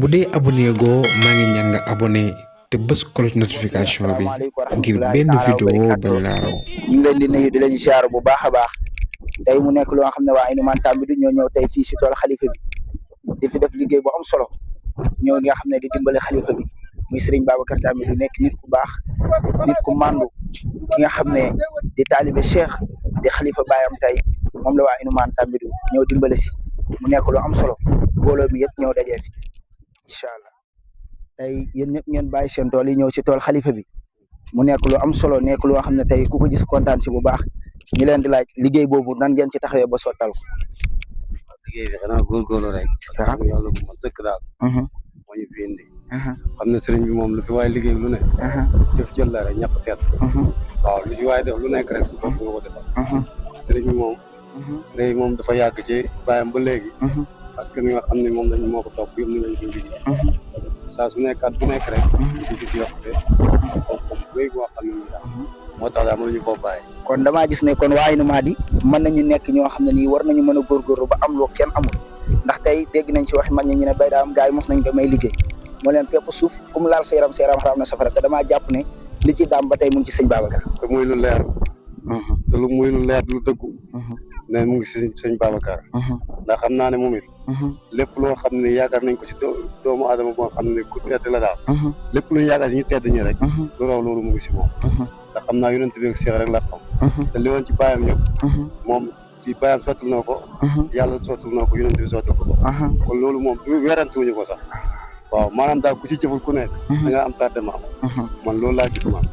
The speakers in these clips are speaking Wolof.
bu dee abonné goo maa ngi ñaan nga abonné te bës cloche notification bi ngir benn vidéo bañ laa raw. ñu ngi leen di nuyu di leen ziar bu baax a baax tey mu nekk loo xam ne waa Aïnoumane Tambidou ñoo ñëw tey fii si tool xalifa bi di fi def liggéey bu am solo ñëw nga xam ne di dimbale xalifa bi muy Serigne Babacar Tambidou nekk nit ku baax nit ku màndu ki nga xam ne di taalibe Cheikh di xalifa baayam tey moom la waa Aïnoumane Tambidou ñëw dimbale si mu nekk lu am solo mbooloo mi yëpp ñëw dajee fi incha allah tey yéen ñëpp ngeen bàyyi seen tool yi ñëw si tool xalifa bi mu nekk lu am solo nekk loo xam ne tey ku ko gis kontaan si bu baax ñi leen di laaj liggéey boobu nan ngeen ci taxawee ba sottal ko. liggéey bi xanaa góorgóorlu rek. waaw yàlla bu ma sëkk daal. moo ñu fi indi. xam ne sëriñ bi moom lu fi waay liggéey lu ne. jëf jël la rek ñàkk teet. waaw lu ci waay def lu nekk rek su bopp nga ko defal. sëriñ bi moom. léegi moom dafa yàgg ci bàyyam ba léegi. parce que ni nga xam ne moom lañ moo ko topp yëpp ni lañ ko liggéey. saa su nekkaat bu nekk rek. ci gis yokkute. comme léegi boo xam ne nii daal. moo tax daal mënuñu koo bàyyi. kon damaa gis ne kon waa Aïnoumady mën nañu nekk ñoo xam ne nii war nañu mën a góorgóorlu ba am loo kenn amul ndax tey dégg nañ ci wax mag ñu ne bay daa am gars yi mos nañ ko may liggéey moo leen fépp suuf ku mu laal sa yaram xaraam na safara te damaa jàpp ne li ci daam ba tey mu ngi ci sëñ Babacar. te muy lu leer. te lu muy lu leer lu dëggu. ne mu ngi si sëñ Babacar. ndax xam naa ne moom it. lépp loo xam ne yaakaar nañ ko ci doomu aadama boo xam ne ku tedd la daal. lépp lu ñu yaakaar si ñu tedd ñi rek. lu raw loolu mu ngi si moom. ndax xam naa yonent bi ak Seex rek la xam. te li woon ci bàyyam yëpp. moom ci bàyyam sottal na ko. yàlla sottal na ko yonent bi sottal ko. kon loolu moom weerantuwuñu ko sax. waaw maanaam daal ku ci jëful ku nekk. da nga am tardement. man loolu laa gis man.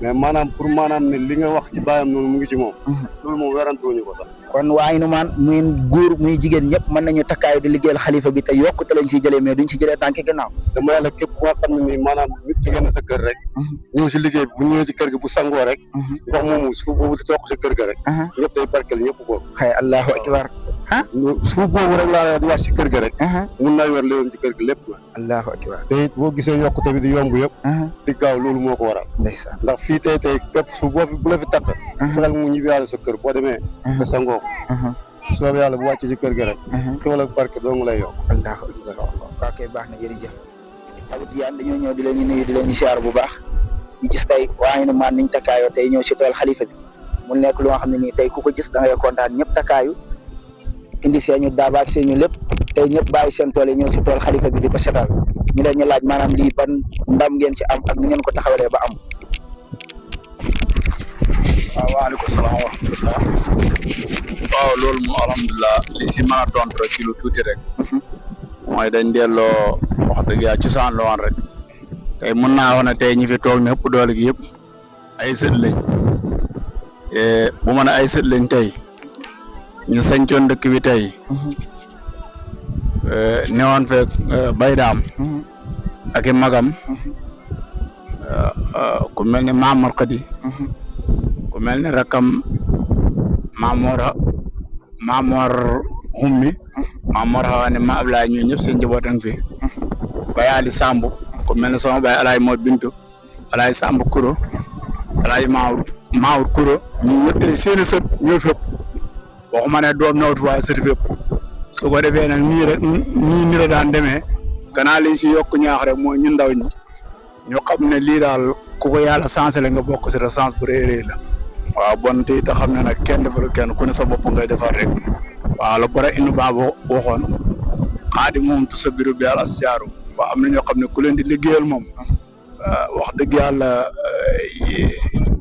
mais maanaam pour maanaam ne li nga wax ci bàyyam noonu mu ngi ci moom. loolu moom weerantuwuñu ko sax. kon waa Aïnoumane muy góor muy jigéen ñëpp mën nañu takkaayu di liggéeyal xalifa bi te yokkute lañ siy jëlee mais duñ si jëlee tànki gannaaw. dama yàlla képp ku nga xam ne nii maanaam nit ki génn sa kër rek. ñëw si liggéey bi bu ñëwee ci kër gi bu sangoo rek. ndox moomu suuf boobu di toog si kër ga rek. ñëpp day barkeel ñëpp boobu. xëy allahu akbar. suuf boobu rek laa di wax si kër ga rek. mun naa yor léewam ci kër gi lépp la. allahu akbar. te it boo gisee yokkute bi di yomb yëpp. di gaaw loolu moo ko waral. ndeysaan ndax fii tey képp suuf boo fi bu la fi takk. fexeel mu ñibbi yàlla sa kër boo demee. nga sangoo ko. soob yàlla bu wàccee ci kër gi rek. xéwal ak barke doo nga lay yokk. allahu akbar waaw kay baax na jërëjëf. Abou Tidiane dañoo ñëw di leen nuyu di leen siyaar bu baax ñu gis tey waa Aïnoumane niñ takkaayoo tey ñëw si tool xalifa bi mu nekk loo xam ne nii tey ku ko gis da ngay kontaan ñëpp takkaayu indi seenu daabaak seenu lépp tey ñëpp bàyyi seen tool yi ñëw si tool xalifa bi di ko setal ñu leen ñu laaj maanaam lii ban ndam ngeen ci am ak ni ngeen ko taxawalee ba am. waaw waaleykum salaam wa rahmatulah. waaw loolu moom alhamdulilah li si mën a tontu rek ci lu tuuti rek. mooy dañ delloo wax dëgg yàlla cosaan la woon rek. tey mën naa wax ne tey ñi fi toog ne ëpp doole gi yëpp ay sët lañ. bu ma ne ay sët lañ tey ñu sañcoon dëkk bi tey. newoon fekk baydaam. ak i magam. ku mel ne Maamor Khady. ku mel ne rakam Mamor Xummi Mamor Xawaane ma Ablaye ñooñu ñëpp seen njaboot a ngi fi Bayaali Samb ku mel ne sama baay Alaay Moo Bintu Alaay Samb Kuro Alaay Maawur Kuro ñu ñëpp tey seeni sët ñoo fépp waxuma ne doom nawut waaye sët fépp su ko defee nag nii la daan demee gannaaw liñ si yokk ñaax rek mooy ñu ndaw ñi ñu xam ne lii daal ku ko yàlla sens la nga bokk si sens bu rëy rëy la waaw bon te xam ne nag kenn defalu kenn ku ne sa bopp ngay defar rek waaw la pare inu baaba waxoon xaadi moom tu sa biru bi àlas jaaru waaw am na ñoo xam ne ku leen di liggéeyal moom wax dëgg yàlla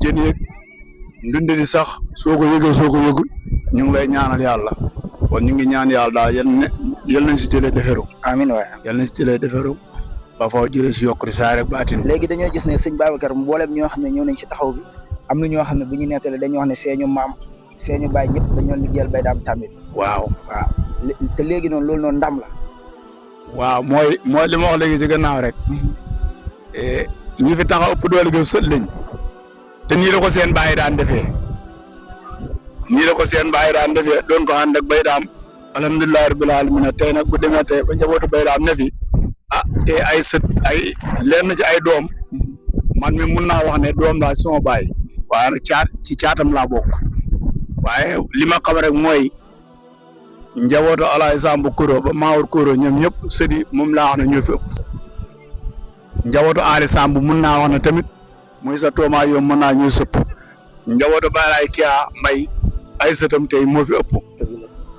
jën yeeg ndundi di sax soo ko yëgee soo ko yëgul ñu ngi lay ñaanal yàlla kon ñu ngi ñaan yàlla daal yal nañ si jëlee deferu amiin waay yal nañ si jëlee deferu ba faaw jëlee si yokk di saa rek baatin. léegi dañoo gis ne sëñ Babacar mboolem ñoo xam ne ñëw nañ si taxaw bi am na ñoo xam ne bu ñu nettalee dañoo wax ne seeñu maam seeñu baay ñëpp dañoo liggéeyal bay daam Tambidou. waaw te léegi noonu loolu noonu ndam la. waaw mooy li ma wax léegi ci gannaaw rek. ñi fi taxaw ëpp doole gi sët lañ. te nii la ko seen baay daan defee. doon ko ànd ak bay daam alhamdulilah rabbil alamin tey nag bu demee tey ba njabootu bay daam ne fi. te ay sët ay lenn ci ay doom man mi mun naa wax ne doom laa sama baay waaye nag ci caatam laa bokk waaye li ma xam rek mooy njabootu alaay Samb Kuro ba Maawur Kuro ñoom ñëpp sëdi moom laa wax ne ñoo fi ëpp njabootu Ali Samb mun naa wax ne tamit muy sa tooma yoom mën naa ñuy sëpp njabootu Baay Kiya Mbay ay sëtam tey moo fi ëpp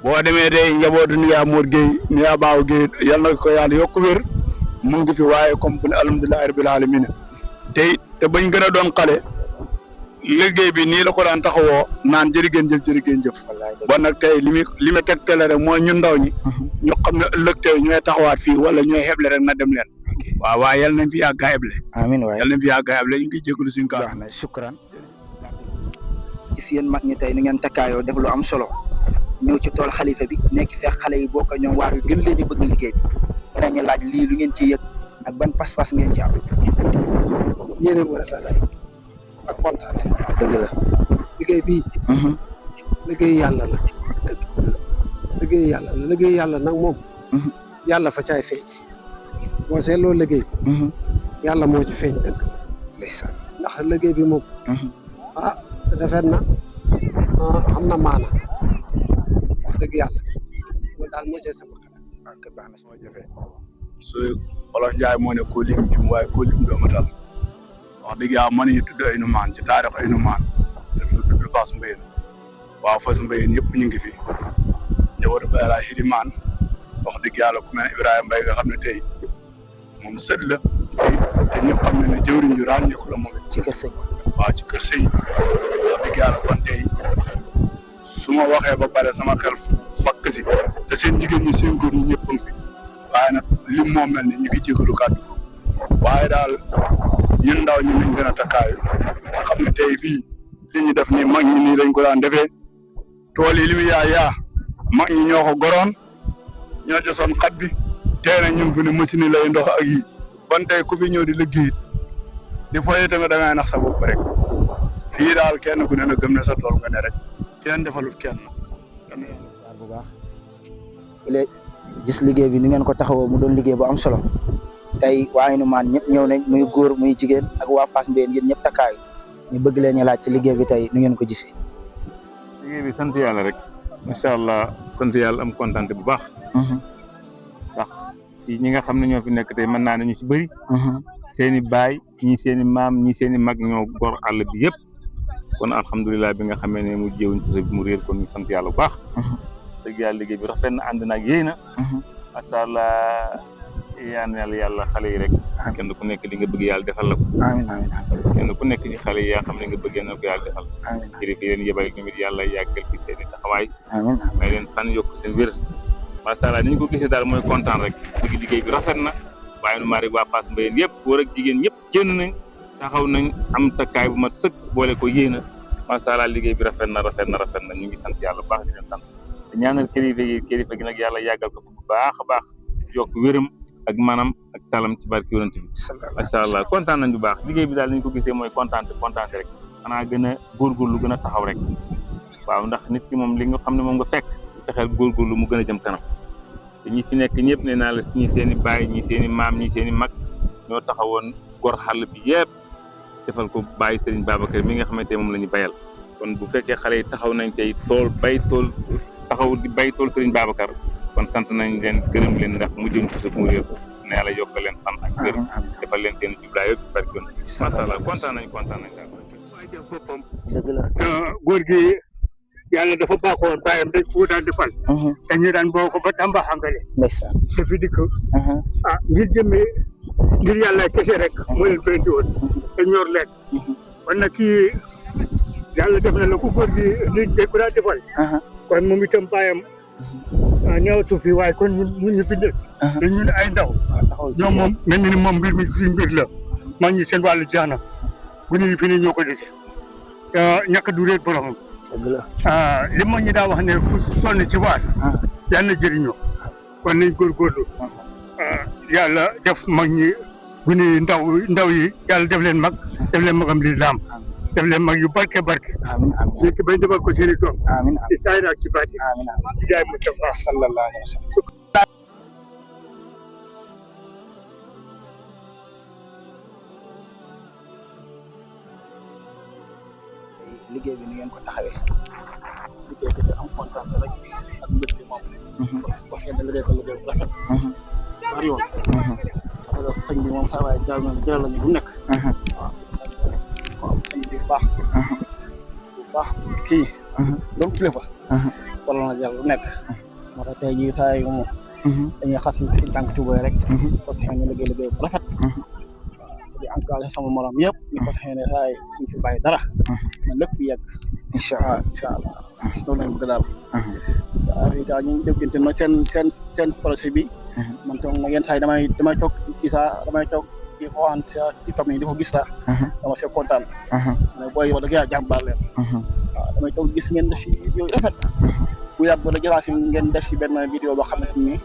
boo demee day njabootu Niya Mor Gueye Niya Baaw Gueye yal na ko yàlla yokku wér mu ngi fi waaye comme fu ne alhamdulillahi rabbil alamin te bañ gën a doon xale liggéey bi nii la ko daan taxawoo naan jërëgeen jëf bon nag tey li ma tegtale rek mooy ñun ndaw ñi ñu xam ne ëllëg tey ñooy taxawaat fii wala ñooy xeble rek na dem leen waaw waaye yal nañ fi yàgg a xeble amiin waay yal nañ fi yàgg a xeble ñu ngi jégalu suñu kaw baax na shukran gis yéen mag ñi tey ni ngeen takkaayoo def lu am solo ñëw ci tool xalifa bi nekk feex xale yi bokk ñoom waar wi gën leen a bëgg liggéey bi dinañu laaj lii lu ngeen ci yëg ak ban pas-pas ngeen ci am yéene bu rafet rek ak kontaan dëgg la liggéey bii liggéey yàlla la liggéey yàlla nag moom yàlla fa caay feeñ boo seetloo liggéey bi yàlla moo ci feeñ dëgg ndeysaan ndax liggéey bi moom rafet na am na maana wax dëgg yàlla loolu daal moo cee sama xalaat ak baax na moo jafe su Olof Njaay moo ne koo lim jum waaye koo lim doo matal wax dëgg yàlla mën nañu tudd ay numaan ci taarix ay numaan te fi tudd Fass Mbayeen waaw Fass Mbayeen yëpp ñu ngi fi njabootu Baay Laay Ilimaan wax dëgg yàlla ku mel ne Ibrahima Mbaye nga xam ne tey moom sët la te ñëpp xam ne jëwriñ ju ràññeeku la moom ci kër sëñ waaw ci kër sëñ wax dëgg yàlla kon tey su ma waxee ba pare sama xel fakk si te seen jigéen ñi seen góor ñi ñëpp a ngi fi waaye nag lim moo mel ni ñu ngi jégalu kàddu ko waaye daal ñun ndaw ñi nañ gën a takkaayu te xam ne tey fii li ñu def nii mag ñi nii lañ ko daan defee tool yi li mu yaa mag ñi ñoo ko goroon ñoo josoon xat bi tey nag ñu ngi fi ne machine lay ndox ak yi ban tey ku fi ñëw di liggéey di foyee tamit da ngay nax sa bopp rek fii daal kenn ku ne na gëm ne sa tool nga ne rek kenn defalut kenn. bu baax léegi gis liggéey bi ni ngeen ko taxawoo mu doon liggéey bu am solo tey waa Ainoumane ñëpp ñëw nañ muy góor muy jigéen ak waa Fass Mbayeen yéen ñëpp takkaayu ñu bëgg leen ñu laaj ci liggéey bi tey ni ngeen ko gisee. liggéey bi sant yàlla rek macha allah sant yàlla am kontaan bu baax. ndax fii ñi nga xam ne ñoo fi nekk tey mën naa ne ñu ci bëri. seen i baay ñii seen i maam ñii seen i mag ñoo gor àll bi yëpp kon alhamdulilah bi nga xamee ne mu jéewuñ puso bi mu réer kon ñu sant yàlla bu baax. dëgg yàlla liggéey bi rafet na ànd na ak yéy na. macha allah yaan yàlla xale yi rek. kenn ku nekk li nga bëgg yàlla defal la ko. amiin amiin kenn ku nekk ci xale yi yaa xam ne nga bëggee na ko yàlla defal. amiin jërëjëf yéen yebal ñu it yàlla yàggal fi seen i taxawaay. amiin may leen fan yokk seen wér. macha allah ni ñu ko gisee daal mooy kontaan rek liggéey bi rafet na waaye nu maa rek waa Fass Mbayeen yëpp góor ak jigéen ñëpp génn nañ taxaw nañ am takkaay bu mat sëkk boole ko yéena macha allah liggéey bi rafet na ñu ngi sant yàlla bu baax di leen sant te ñaanal kilifa gi nag yàlla yàggal ko bu baax a baax yokk wéram ak manam ak talam ci barki yonent bi macha allah kontaan nañ bu baax liggéey bi daal ni ñu ko gisee mooy kontaan rek xanaa gën a góorgóorlu gën a taxaw rek waaw ndax nit ki moom li nga xam ne moom nga fekk fexeel góorgóorlu mu gën a jëm kanam te ñi fi nekk ñëpp nee naa la ñii seen i baay ñii seen i maam ñii seen i mag ñoo taxawoon gor xàll bi yëpp defal ko bàyyi Serigne Babacar mi nga xamante moom la ñu bayal kon bu fekkee xale yi taxaw nañ tey taxaw di bay tool Serigne Babacar kon sant nañ leen gërëm leen ndax mu jëm puso mu réer ko ne yàlla yokk leen fan ak gër defal leen seen jublaay yëpp ci barke yoon macha allah kontaan nañ daal boppam dëgg la góor gi yàlla dafa baaxoon bàyyam dañ ko daan defal te ñu daan boo ko ba Tamba xangale ndeysaan dafi dikk ngir jëmmee ngir yàlla kese rek moo leen fenti woon te ñor leen kon nag kii yàlla def na la ku góor gi nit dañ ko daan defal kon moom itam bàyyam ñëwatu fi waaye kon ñun ñu fi des te ñun ay ndaw ñoom moom mel ni moom mbir mi suñ mbir la mag ñi seen wàllu jeex na bu ñu fi ni ñoo ko dese ñàkk du réet boromam li ma ñu daa wax ne ku sonn ci waat yal na jëriñoo kon nañ góorgóorlu yàlla def mag ñi gune yi ndaw yi yàlla def leen mag def leen magam lislaam def leen mag yu barke léegi bañ defal ko seen i doom ci saayir ak ci baati ci jaay Mustafa sallallahu alayhi wa sallam liggéey bi ni ngeen ko taxawee liggéey bi am kontaan rek ak mbégte moom. parce que da nga liggéey bu rafet. bari yoon. sëñ bi moom saa waay jëral lañu bu nekk. waaw sëñ bi bu baax kii. donc kilifa. wala na jël lu nekk. moo tax tey jii saa yu moom. dañuy xas suñu tànk tuubay rek. parce que ñu liggéey bu rafet. di encouragé sama morom yëpp. ñu ko xëy ne saa yi ñu fi bàyyi dara. man lépp yegg. incha allah loolu lañ bëgg daal. waaw fii daal ñu ngi déggante no seen projet bi. man toog na yenn saa yi damay toog ci damay toog ci xooxaan ci toog nii di ko gis la. dama see kontaan. mais booy wax dëgg yàlla jàmbaar leen. waaw damay toog gis ngeen def si yooyu rafet. bu yàgg ba gisaa si ngeen def si benn vidéo boo xam ne fi mu ne.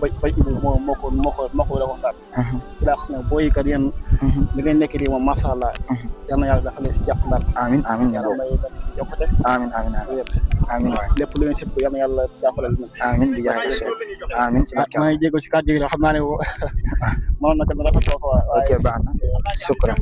bay Ibou moo ko waxtaan. ci laa xam ne booy kat yéen. li ngeen nekk nii moom macha allah. yal na yàlla dafa leen si jàpp ndar. amiin yàlla may leen si yokkute. amiin waay lépp lu ngeen si yal na yàlla jàppale leen. amiin di jaay amiin ci barke maa ngi jéego si kàddu gi xam naa ne mënoon na gën a rafetlu ko. ok baax na shukran.